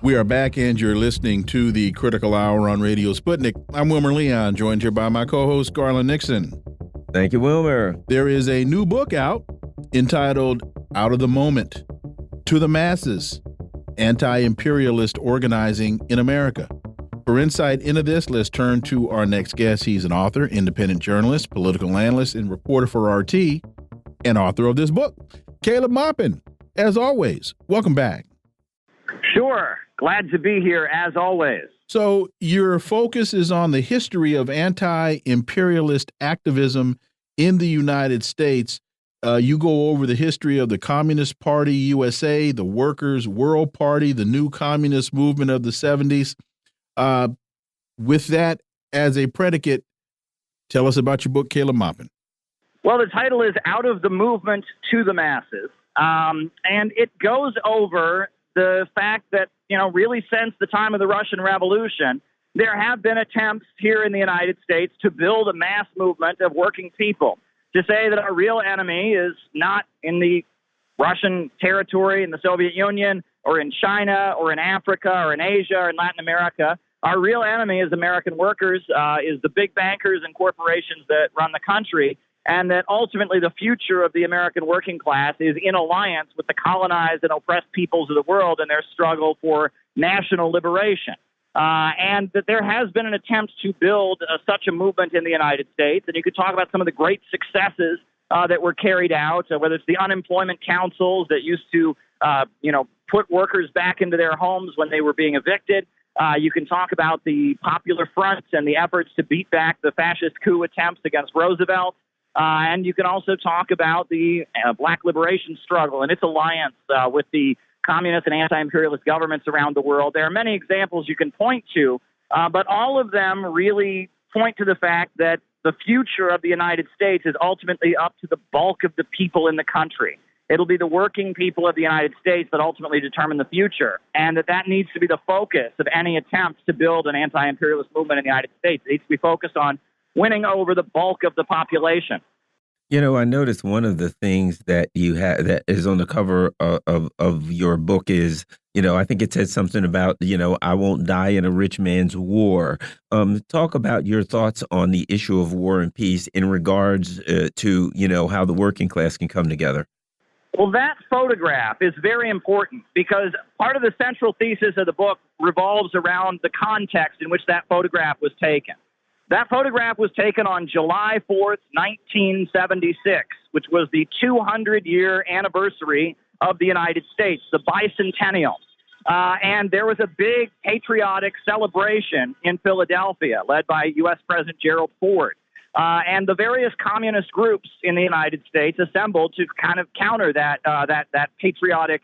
We are back, and you're listening to the Critical Hour on Radio Sputnik. I'm Wilmer Leon, joined here by my co-host, Garland Nixon. Thank you, Wilmer. There is a new book out entitled Out of the Moment, To the Masses, Anti-Imperialist Organizing in America. For insight into this, let's turn to our next guest. He's an author, independent journalist, political analyst, and reporter for RT, and author of this book, Caleb Maupin. As always, welcome back. Sure. Glad to be here, as always. So your focus is on the history of anti-imperialist activism in the United States. You go over the history of the Communist Party USA, the Workers' World Party, the new communist movement of the 70s. With that as a predicate, tell us about your book, Caleb Maupin. Well, the title is Out of the Movement to the Masses. And it goes over the fact that, really since the time of the Russian Revolution, there have been attempts here in the United States to build a mass movement of working people, to say that our real enemy is not in the Russian territory, in the Soviet Union, or in China, or in Africa, or in Asia, or in Latin America. Our real enemy is American workers, is the big bankers and corporations that run the country, and that ultimately the future of the American working class is in alliance with the colonized and oppressed peoples of the world in their struggle for national liberation. And that there has been an attempt to build such a movement in the United States. And you could talk about some of the great successes that were carried out, whether it's the unemployment councils that used to, put workers back into their homes when they were being evicted. You can talk about the Popular Front and the efforts to beat back the fascist coup attempts against Roosevelt. And you can also talk about the Black liberation struggle and its alliance with the communist and anti-imperialist governments around the world. There are many examples you can point to, but all of them really point to the fact that the future of the United States is ultimately up to the bulk of the people in the country. It'll be the working people of the United States that ultimately determine the future, and that needs to be the focus of any attempt to build an anti-imperialist movement in the United States. It needs to be focused on winning over the bulk of the population. I noticed one of the things that you have that is on the cover of your book is, I think it said something about, I won't die in a rich man's war. Talk about your thoughts on the issue of war and peace in regards to, how the working class can come together. Well, that photograph is very important because part of the central thesis of the book revolves around the context in which that photograph was taken. That photograph was taken on July 4th, 1976, which was the 200-year anniversary of the United States, the bicentennial. And there was a big patriotic celebration in Philadelphia led by U.S. President Gerald Ford. And the various communist groups in the United States assembled to kind of counter that patriotic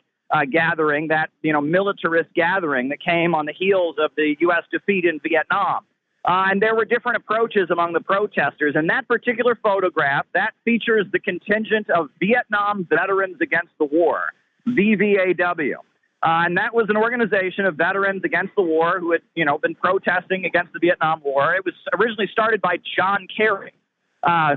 gathering, that militarist gathering that came on the heels of the U.S. defeat in Vietnam. And there were different approaches among the protesters. And that particular photograph, that features the contingent of Vietnam Veterans Against the War, VVAW. And that was an organization of veterans against the war who had, been protesting against the Vietnam War. It was originally started by John Kerry,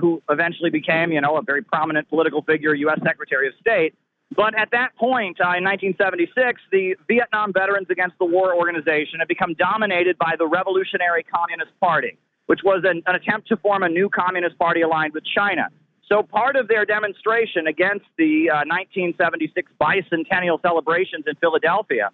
who eventually became, a very prominent political figure, U.S. Secretary of State. But at that point, in 1976, the Vietnam Veterans Against the War organization had become dominated by the Revolutionary Communist Party, which was an attempt to form a new communist party aligned with China. So part of their demonstration against the 1976 bicentennial celebrations in Philadelphia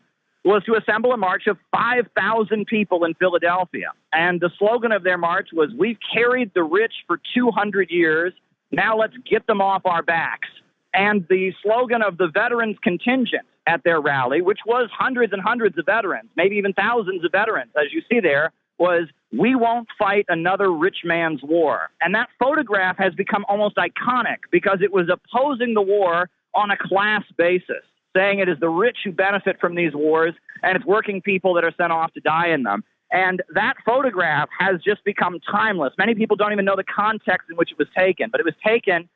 was to assemble a march of 5,000 people in Philadelphia. And the slogan of their march was, "We've carried the rich for 200 years. Now let's get them off our backs." And the slogan of the veterans contingent at their rally, which was hundreds and hundreds of veterans, maybe even thousands of veterans, as you see there, was, "We won't fight another rich man's war." And that photograph has become almost iconic because it was opposing the war on a class basis, saying it is the rich who benefit from these wars and it's working people that are sent off to die in them. And that photograph has just become timeless. Many people don't even know the context in which it was taken, but it was taken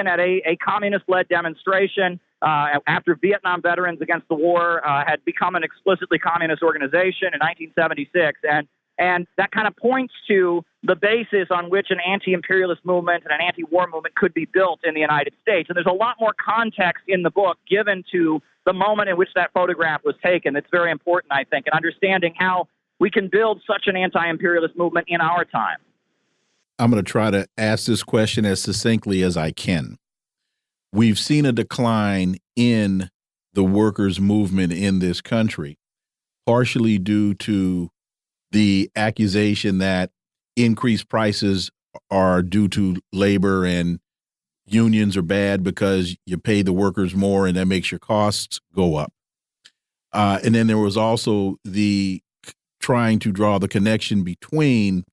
at a communist-led demonstration after Vietnam Veterans Against the War had become an explicitly communist organization in 1976. And And that kind of points to the basis on which an anti-imperialist movement and an anti-war movement could be built in the United States. And there's a lot more context in the book given to the moment in which that photograph was taken. That's very important, I think, in understanding how we can build such an anti-imperialist movement in our time. I'm going to try to ask this question as succinctly as I can. We've seen a decline in the workers' movement in this country, partially due to the accusation that increased prices are due to labor and unions are bad because you pay the workers more and that makes your costs go up. And then there was also the trying to draw the connection between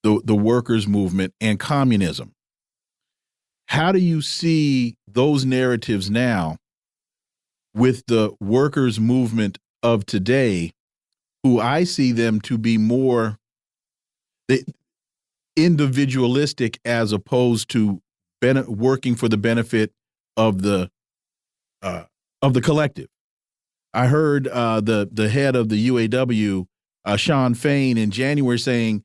the workers' movement and communism. How do you see those narratives now with the workers' movement of today, who I see them to be more individualistic as opposed to working for the benefit of the collective? I heard the head of the UAW, Sean Fain, in January saying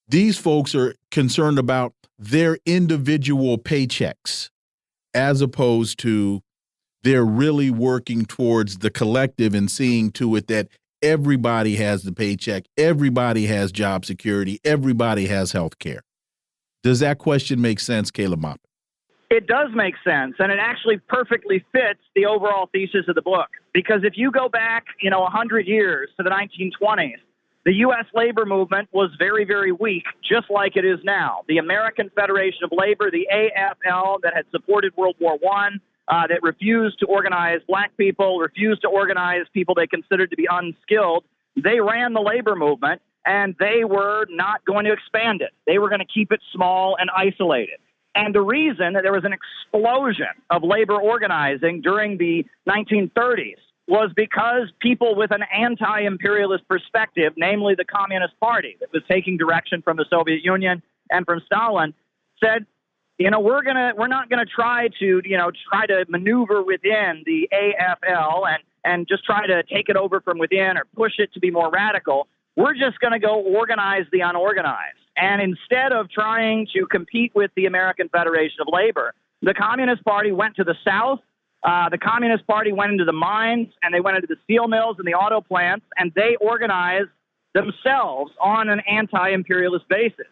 these folks are concerned about their individual paychecks as opposed to they're really working towards the collective and seeing to it that everybody has the paycheck, everybody has job security, everybody has health care. Does that question make sense, Caleb Moppet? It does make sense, and it actually perfectly fits the overall thesis of the book. Because if you go back, 100 years to the 1920s, the U.S. labor movement was very, very weak, just like it is now. The American Federation of Labor, the AFL, that had supported World War I, that refused to organize black people, refused to organize people they considered to be unskilled, they ran the labor movement, and they were not going to expand it. They were going to keep it small and isolated. And the reason that there was an explosion of labor organizing during the 1930s was because people with an anti-imperialist perspective, namely the Communist Party that was taking direction from the Soviet Union and from Stalin, said, we're not gonna try to maneuver within the AFL and just try to take it over from within or push it to be more radical. We're just going to go organize the unorganized. And instead of trying to compete with the American Federation of Labor, the Communist Party went to the South. The Communist Party went into the mines, and they went into the steel mills and the auto plants, and they organized themselves on an anti-imperialist basis.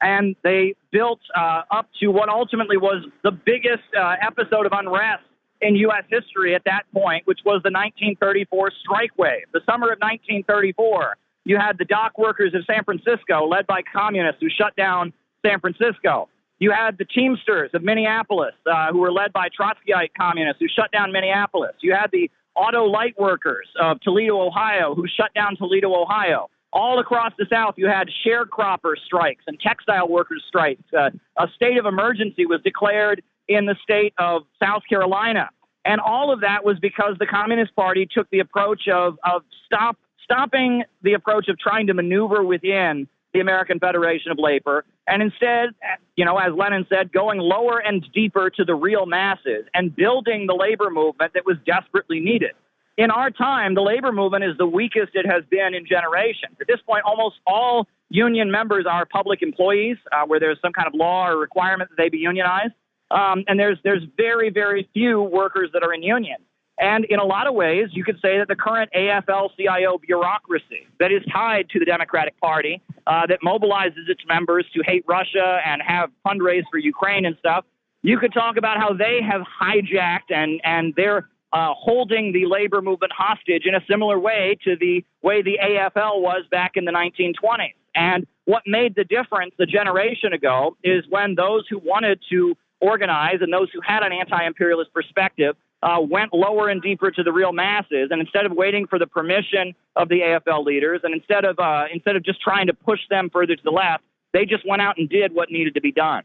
And they built up to what ultimately was the biggest episode of unrest in U.S. history at that point, which was the 1934 strike wave. The summer of 1934, you had the dock workers of San Francisco, led by communists, who shut down San Francisco. You had the Teamsters of Minneapolis, who were led by Trotskyite communists, who shut down Minneapolis. You had the auto light workers of Toledo, Ohio, who shut down Toledo, Ohio. All across the South, you had sharecropper strikes and textile workers strikes. A state of emergency was declared in the state of South Carolina. And all of that was because the Communist Party took the approach of stopping the approach of trying to maneuver within the American Federation of Labor, and instead, as Lenin said, going lower and deeper to the real masses and building the labor movement that was desperately needed. In our time, the labor movement is the weakest it has been in generations. At this point, almost all union members are public employees, where there's some kind of law or requirement that they be unionized. And there's very, very few workers that are in unions. And in a lot of ways, you could say that the current AFL-CIO bureaucracy that is tied to the Democratic Party, that mobilizes its members to hate Russia and have fundraise for Ukraine and stuff, you could talk about how they have hijacked and they're holding the labor movement hostage in a similar way to the way the AFL was back in the 1920s. And what made the difference a generation ago is when those who wanted to organize and those who had an anti-imperialist perspective went lower and deeper to the real masses, and instead of waiting for the permission of the AFL leaders, and instead of just trying to push them further to the left, they just went out and did what needed to be done.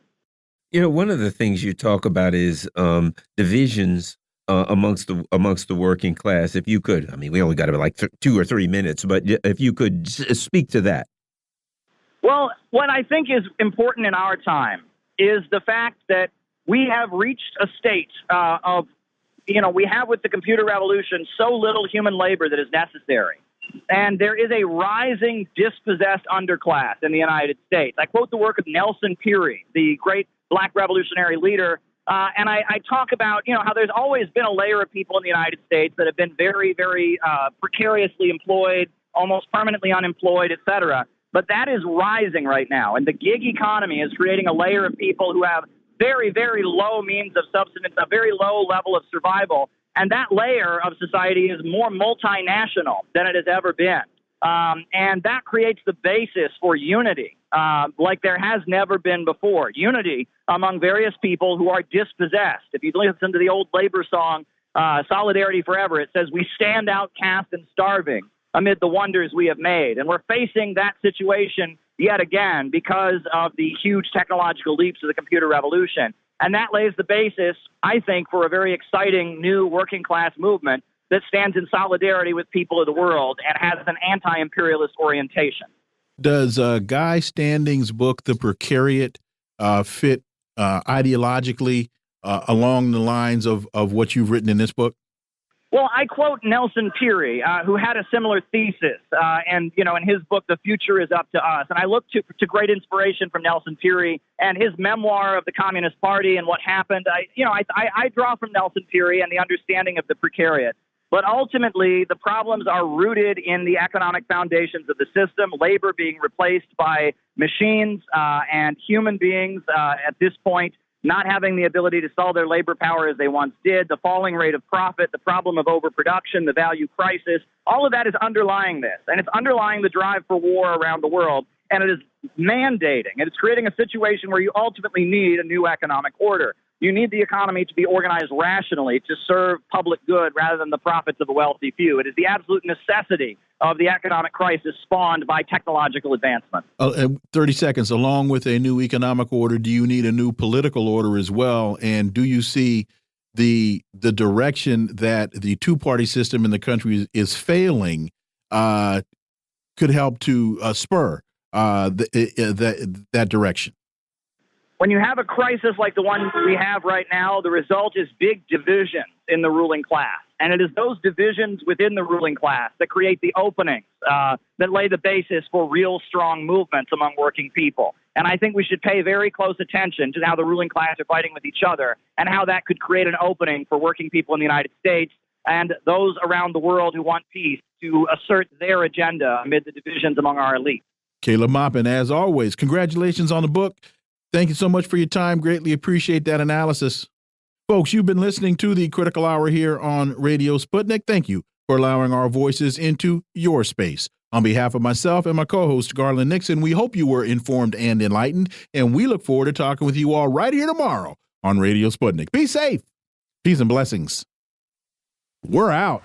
One of the things you talk about is divisions amongst the working class. If you could, we only got about like 2 or 3 minutes, but if you could speak to that. Well, what I think is important in our time is the fact that we have reached a state we have with the computer revolution so little human labor that is necessary. And there is a rising dispossessed underclass in the United States. I quote the work of Nelson Peary, the great black revolutionary leader, and I talk about, how there's always been a layer of people in the United States that have been very, very precariously employed, almost permanently unemployed, et cetera. But that is rising right now. And the gig economy is creating a layer of people who have very, very low means of subsistence, a very low level of survival. And that layer of society is more multinational than it has ever been. And that creates the basis for unity, like there has never been before. Unity among various people who are dispossessed. If you listen to the old labor song, Solidarity Forever, it says, "We stand outcast and starving amid the wonders we have made." And we're facing that situation yet again because of the huge technological leaps of the computer revolution. And that lays the basis, I think, for a very exciting new working class movement that stands in solidarity with people of the world and has an anti-imperialist orientation. Does Guy Standing's book, The Precariat, fit ideologically along the lines of what you've written in this book? Well, I quote Nelson Peary, who had a similar thesis, and in his book, The Future is Up to Us. And I look to great inspiration from Nelson Peary and his memoir of the Communist Party and what happened. I draw from Nelson Peary and the understanding of the Precariat. But ultimately, the problems are rooted in the economic foundations of the system, labor being replaced by machines and human beings at this point not having the ability to sell their labor power as they once did, the falling rate of profit, the problem of overproduction, the value crisis, all of that is underlying this. And it's underlying the drive for war around the world. And it is mandating, and it's creating a situation where you ultimately need a new economic order. You need the economy to be organized rationally to serve public good rather than the profits of a wealthy few. It is the absolute necessity of the economic crisis spawned by technological advancement. 30 seconds. Along with a new economic order, do you need a new political order as well? And do you see the direction that the two-party system in the country is failing could help to spur that direction? When you have a crisis like the one we have right now, the result is big divisions in the ruling class. And it is those divisions within the ruling class that create the openings that lay the basis for real strong movements among working people. And I think we should pay very close attention to how the ruling class are fighting with each other and how that could create an opening for working people in the United States and those around the world who want peace to assert their agenda amid the divisions among our elite. Caleb Maupin, as always, congratulations on the book. Thank you so much for your time. Greatly appreciate that analysis. Folks, you've been listening to the Critical Hour here on Radio Sputnik. Thank you for allowing our voices into your space. On behalf of myself and my co-host, Garland Nixon, we hope you were informed and enlightened, and we look forward to talking with you all right here tomorrow on Radio Sputnik. Be safe. Peace and blessings. We're out.